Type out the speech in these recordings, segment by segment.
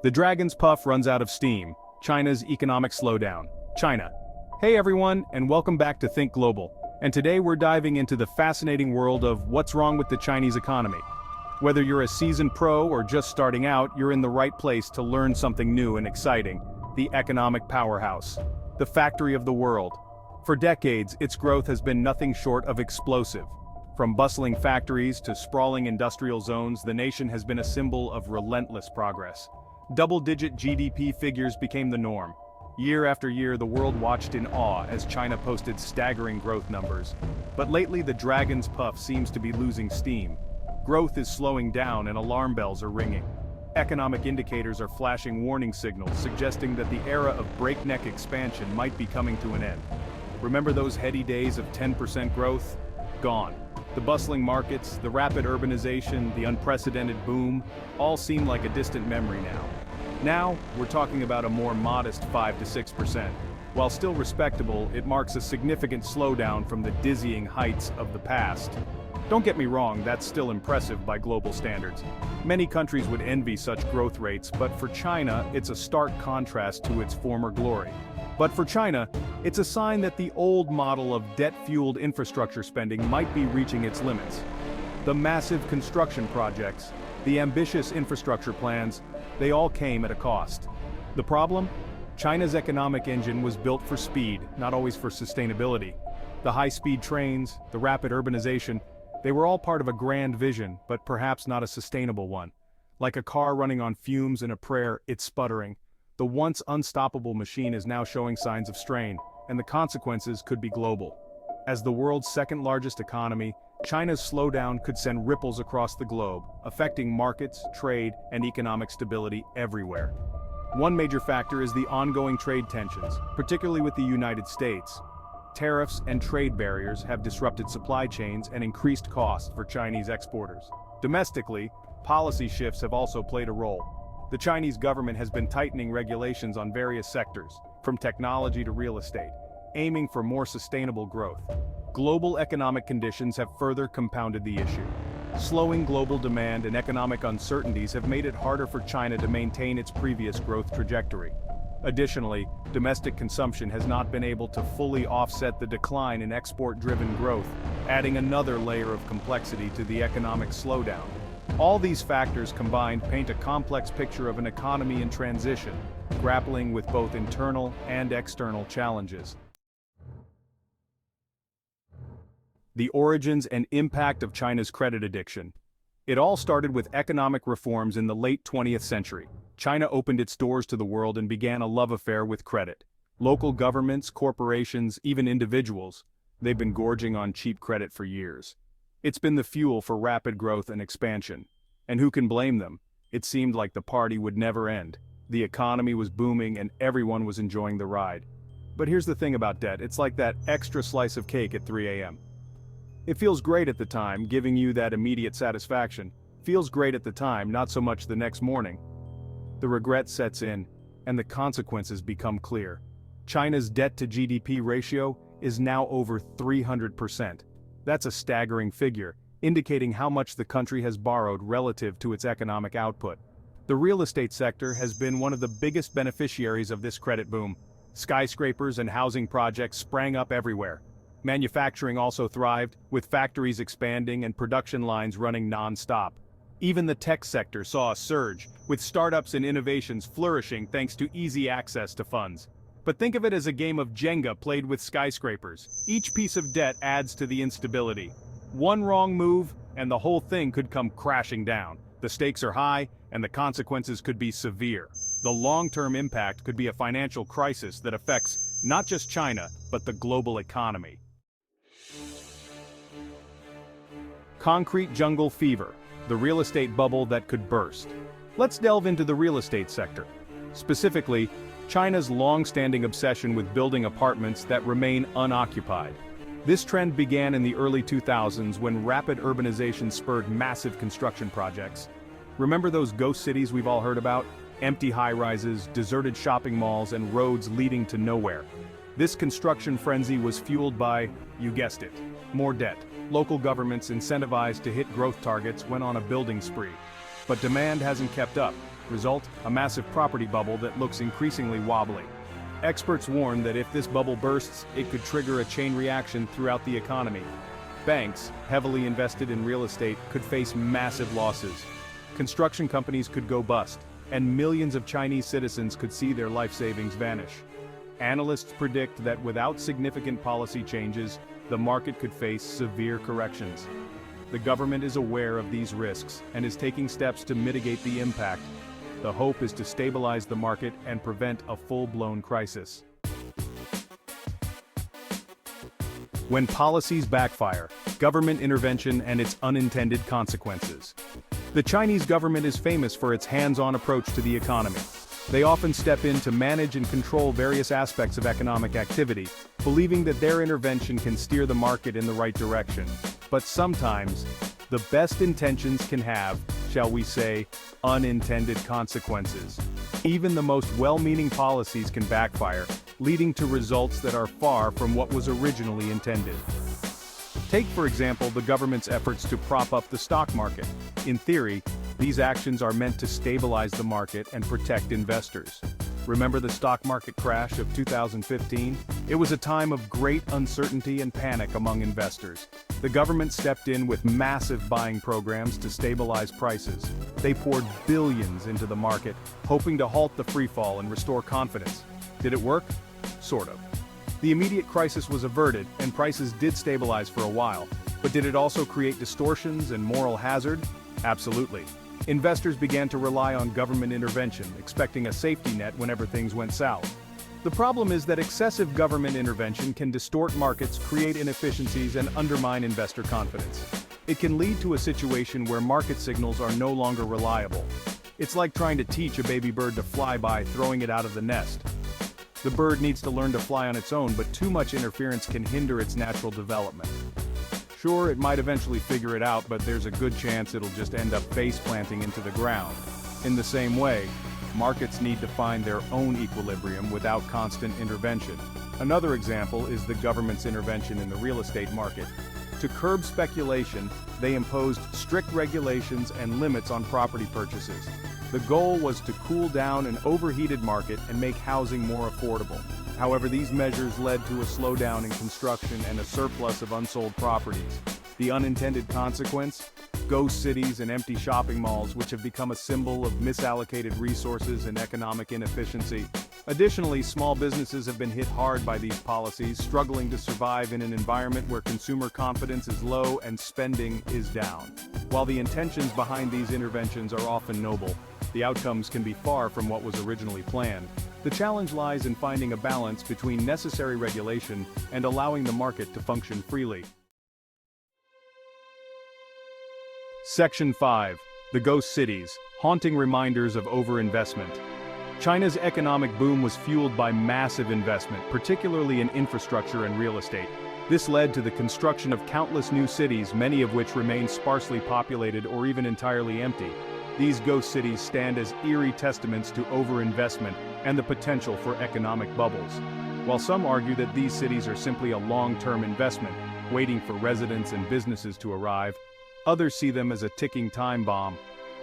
The dragon's puff runs out of steam. China's economic slowdown. China. Hey everyone, and welcome back to Think Global. And today we're diving into the fascinating world of what's wrong with the Chinese economy. Whether you're a seasoned pro or just starting out, you're in the right place to learn something new and exciting. The economic powerhouse. The factory of the world. For decades, its growth has been nothing short of explosive. From bustling factories to sprawling industrial zones, the nation has been a symbol of relentless progress. Double-digit GDP figures became the norm. Year after year, the world watched in awe as China posted staggering growth numbers. But lately, the dragon's puff seems to be losing steam. Growth is slowing down and alarm bells are ringing. Economic indicators are flashing warning signals, suggesting that the era of breakneck expansion might be coming to an end. Remember those heady days of 10% growth? Gone. The bustling markets, the rapid urbanization, the unprecedented boom, all seem like a distant memory now. Now, we're talking about a more modest 5 to 6%. While still respectable, it marks a significant slowdown from the dizzying heights of the past. Don't get me wrong, that's still impressive by global standards. Many countries would envy such growth rates, but for China, it's a stark contrast to its former glory. But for China, it's a sign that the old model of debt-fueled infrastructure spending might be reaching its limits. The massive construction projects, the ambitious infrastructure plans, they all came at a cost. The problem? China's economic engine was built for speed, not always for sustainability. The high-speed trains, the rapid urbanization, they were all part of a grand vision, but perhaps not a sustainable one. Like a car running on fumes in a prayer, it's sputtering. The once unstoppable machine is now showing signs of strain, and the consequences could be global. As the world's second-largest economy, China's slowdown could send ripples across the globe, affecting markets, trade, and economic stability everywhere. One major factor is the ongoing trade tensions, particularly with the United States. Tariffs and trade barriers have disrupted supply chains and increased costs for Chinese exporters. Domestically, policy shifts have also played a role. The Chinese government has been tightening regulations on various sectors, from technology to real estate, aiming for more sustainable growth. Global economic conditions have further compounded the issue. Slowing global demand and economic uncertainties have made it harder for China to maintain its previous growth trajectory. Additionally, domestic consumption has not been able to fully offset the decline in export-driven growth, adding another layer of complexity to the economic slowdown. All these factors combined paint a complex picture of an economy in transition, grappling with both internal and external challenges. The origins and impact of China's credit addiction. It all started with economic reforms in the late 20th century. China opened its doors to the world and began a love affair with credit. Local governments, corporations, even individuals, they've been gorging on cheap credit for years. It's been the fuel for rapid growth and expansion. And who can blame them? It seemed like the party would never end. The economy was booming and everyone was enjoying the ride. But here's the thing about debt, it's like that extra slice of cake at 3 a.m. It feels great at the time, giving you that immediate satisfaction. Feels great at the time, not so much the next morning. The regret sets in, and the consequences become clear. China's debt-to-GDP ratio is now over 300%. That's a staggering figure, indicating how much the country has borrowed relative to its economic output. The real estate sector has been one of the biggest beneficiaries of this credit boom. Skyscrapers and housing projects sprang up everywhere. Manufacturing also thrived, with factories expanding and production lines running non-stop. Even the tech sector saw a surge, with startups and innovations flourishing thanks to easy access to funds. But think of it as a game of Jenga played with skyscrapers. Each piece of debt adds to the instability. One wrong move, and the whole thing could come crashing down. The stakes are high, and the consequences could be severe. The long-term impact could be a financial crisis that affects not just China, but the global economy. Concrete jungle fever, the real estate bubble that could burst. Let's delve into the real estate sector. Specifically, China's long-standing obsession with building apartments that remain unoccupied. This trend began in the early 2000s when rapid urbanization spurred massive construction projects. Remember those ghost cities we've all heard about? Empty high-rises, deserted shopping malls, and roads leading to nowhere. This construction frenzy was fueled by, you guessed it, more debt. Local governments incentivized to hit growth targets went on a building spree. But demand hasn't kept up. Result, a massive property bubble that looks increasingly wobbly. Experts warn that if this bubble bursts, it could trigger a chain reaction throughout the economy. Banks, heavily invested in real estate, could face massive losses. Construction companies could go bust, and millions of Chinese citizens could see their life savings vanish. Analysts predict that without significant policy changes, the market could face severe corrections. The government is aware of these risks and is taking steps to mitigate the impact. The hope is to stabilize the market and prevent a full-blown crisis. When policies backfire, government intervention and its unintended consequences. The Chinese government is famous for its hands-on approach to the economy. They often step in to manage and control various aspects of economic activity, believing that their intervention can steer the market in the right direction. But sometimes, the best intentions can have, shall we say, unintended consequences. Even the most well-meaning policies can backfire, leading to results that are far from what was originally intended. Take, for example, the government's efforts to prop up the stock market. In theory, these actions are meant to stabilize the market and protect investors. Remember the stock market crash of 2015? It was a time of great uncertainty and panic among investors. The government stepped in with massive buying programs to stabilize prices. They poured billions into the market, hoping to halt the freefall and restore confidence. Did it work? Sort of. The immediate crisis was averted, and prices did stabilize for a while. But did it also create distortions and moral hazard? Absolutely. Investors began to rely on government intervention, expecting a safety net whenever things went south. The problem is that excessive government intervention can distort markets, create inefficiencies, and undermine investor confidence. It can lead to a situation where market signals are no longer reliable. It's like trying to teach a baby bird to fly by throwing it out of the nest. The bird needs to learn to fly on its own, but too much interference can hinder its natural development. Sure, it might eventually figure it out, but there's a good chance it'll just end up face planting into the ground. In the same way, markets need to find their own equilibrium without constant intervention. Another example is the government's intervention in the real estate market. To curb speculation, they imposed strict regulations and limits on property purchases. The goal was to cool down an overheated market and make housing more affordable. However, these measures led to a slowdown in construction and a surplus of unsold properties. The unintended consequence? Ghost cities and empty shopping malls, which have become a symbol of misallocated resources and economic inefficiency. Additionally, small businesses have been hit hard by these policies, struggling to survive in an environment where consumer confidence is low and spending is down. While the intentions behind these interventions are often noble, the outcomes can be far from what was originally planned. The challenge lies in finding a balance between necessary regulation and allowing the market to function freely. Section 5. The Ghost Cities, Haunting Reminders of Overinvestment. China's economic boom was fueled by massive investment, particularly in infrastructure and real estate. This led to the construction of countless new cities, many of which remain sparsely populated or even entirely empty. These ghost cities stand as eerie testaments to overinvestment and the potential for economic bubbles. While some argue that these cities are simply a long-term investment, waiting for residents and businesses to arrive, others see them as a ticking time bomb.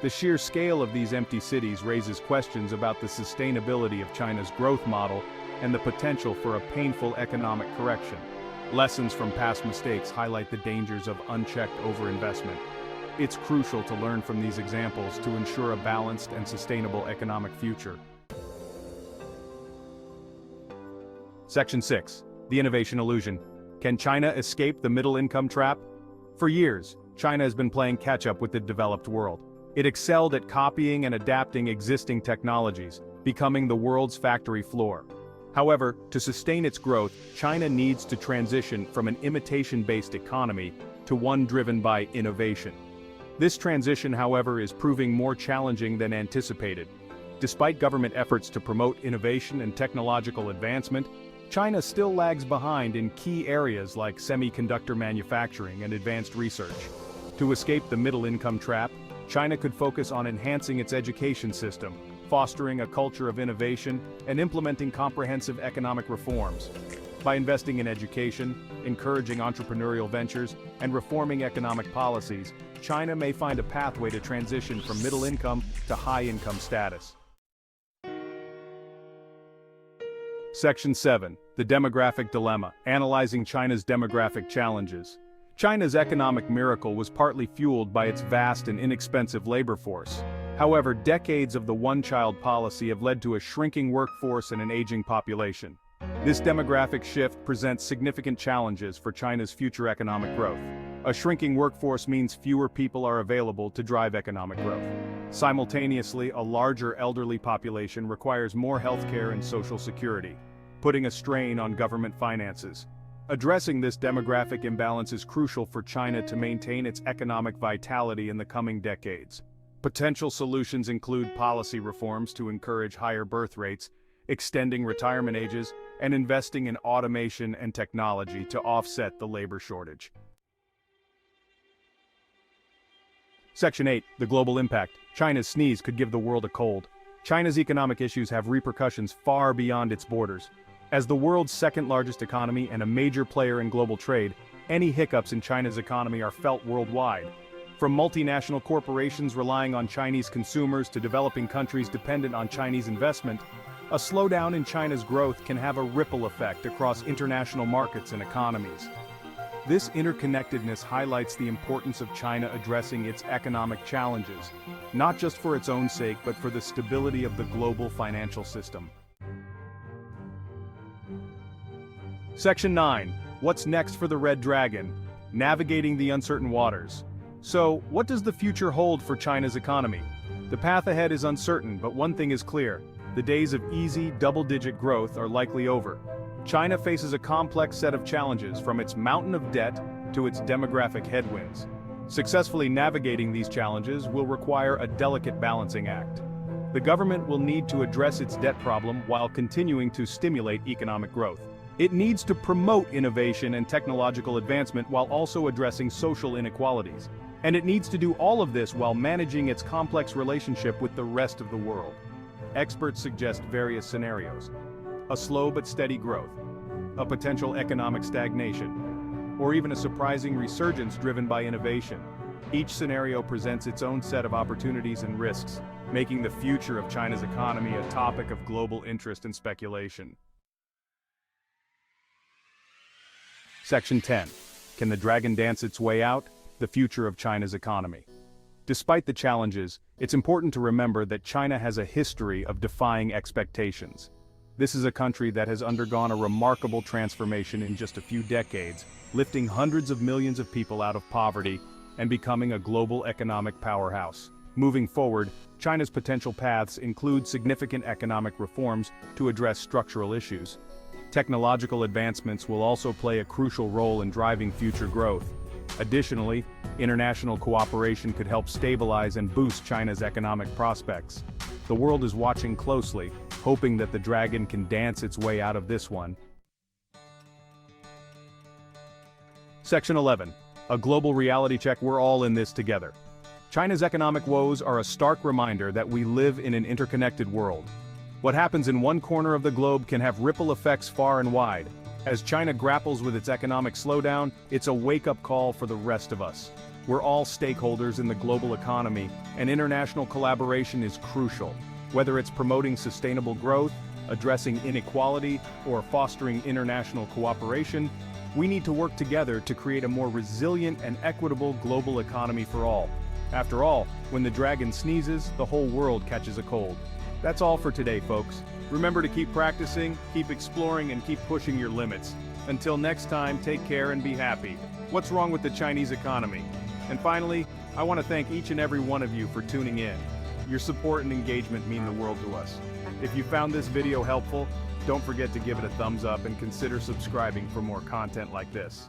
The sheer scale of these empty cities raises questions about the sustainability of China's growth model and the potential for a painful economic correction. Lessons from past mistakes highlight the dangers of unchecked overinvestment. It's crucial to learn from these examples to ensure a balanced and sustainable economic future. Section 6. The Innovation Illusion. Can China escape the middle-income trap? For years, China has been playing catch-up with the developed world. It excelled at copying and adapting existing technologies, becoming the world's factory floor. However, to sustain its growth, China needs to transition from an imitation-based economy to one driven by innovation. This transition, however, is proving more challenging than anticipated. Despite government efforts to promote innovation and technological advancement, China still lags behind in key areas like semiconductor manufacturing and advanced research. To escape the middle-income trap, China could focus on enhancing its education system, fostering a culture of innovation, and implementing comprehensive economic reforms. By investing in education, encouraging entrepreneurial ventures, and reforming economic policies, China may find a pathway to transition from middle income to high income status. Section 7. The Demographic Dilemma, analyzing China's demographic challenges. China's economic miracle was partly fueled by its vast and inexpensive labor force. However, decades of the one-child policy have led to a shrinking workforce and an aging population. This demographic shift presents significant challenges for China's future economic growth. A shrinking workforce means fewer people are available to drive economic growth. Simultaneously, a larger elderly population requires more healthcare and social security, putting a strain on government finances. Addressing this demographic imbalance is crucial for China to maintain its economic vitality in the coming decades. Potential solutions include policy reforms to encourage higher birth rates, extending retirement ages, and investing in automation and technology to offset the labor shortage. Section 8. The Global Impact. China's sneeze could give the world a cold. China's economic issues have repercussions far beyond its borders. As the world's second-largest economy and a major player in global trade, any hiccups in China's economy are felt worldwide. From multinational corporations relying on Chinese consumers to developing countries dependent on Chinese investment, a slowdown in China's growth can have a ripple effect across international markets and economies. This interconnectedness highlights the importance of China addressing its economic challenges, not just for its own sake but for the stability of the global financial system. Section 9. What's next for the Red Dragon? Navigating the uncertain waters. So, what does the future hold for China's economy? The path ahead is uncertain, but one thing is clear. The days of easy, double-digit growth are likely over. China faces a complex set of challenges, from its mountain of debt to its demographic headwinds. Successfully navigating these challenges will require a delicate balancing act. The government will need to address its debt problem while continuing to stimulate economic growth. It needs to promote innovation and technological advancement while also addressing social inequalities. And it needs to do all of this while managing its complex relationship with the rest of the world. Experts suggest various scenarios: a slow but steady growth, a potential economic stagnation, or even a surprising resurgence driven by innovation. Each scenario presents its own set of opportunities and risks, making the future of China's economy a topic of global interest and speculation. Section 10. Can the dragon dance its way out? The future of China's economy. Despite the challenges, it's important to remember that China has a history of defying expectations. This is a country that has undergone a remarkable transformation in just a few decades, lifting hundreds of millions of people out of poverty and becoming a global economic powerhouse. Moving forward, China's potential paths include significant economic reforms to address structural issues. Technological advancements will also play a crucial role in driving future growth. Additionally, international cooperation could help stabilize and boost China's economic prospects. The world is watching closely, hoping that the dragon can dance its way out of this one. Section 11. A global reality check. We're all in this together. China's economic woes are a stark reminder that we live in an interconnected world. What happens in one corner of the globe can have ripple effects far and wide. As China grapples with its economic slowdown, it's a wake-up call for the rest of us. We're all stakeholders in the global economy, and international collaboration is crucial. Whether it's promoting sustainable growth, addressing inequality, or fostering international cooperation, we need to work together to create a more resilient and equitable global economy for all. After all, when the dragon sneezes, the whole world catches a cold. That's all for today, folks. Remember to keep practicing, keep exploring, and keep pushing your limits. Until next time, take care and be happy. What's wrong with the Chinese economy? And finally, I want to thank each and every one of you for tuning in. Your support and engagement mean the world to us. If you found this video helpful, don't forget to give it a thumbs up and consider subscribing for more content like this.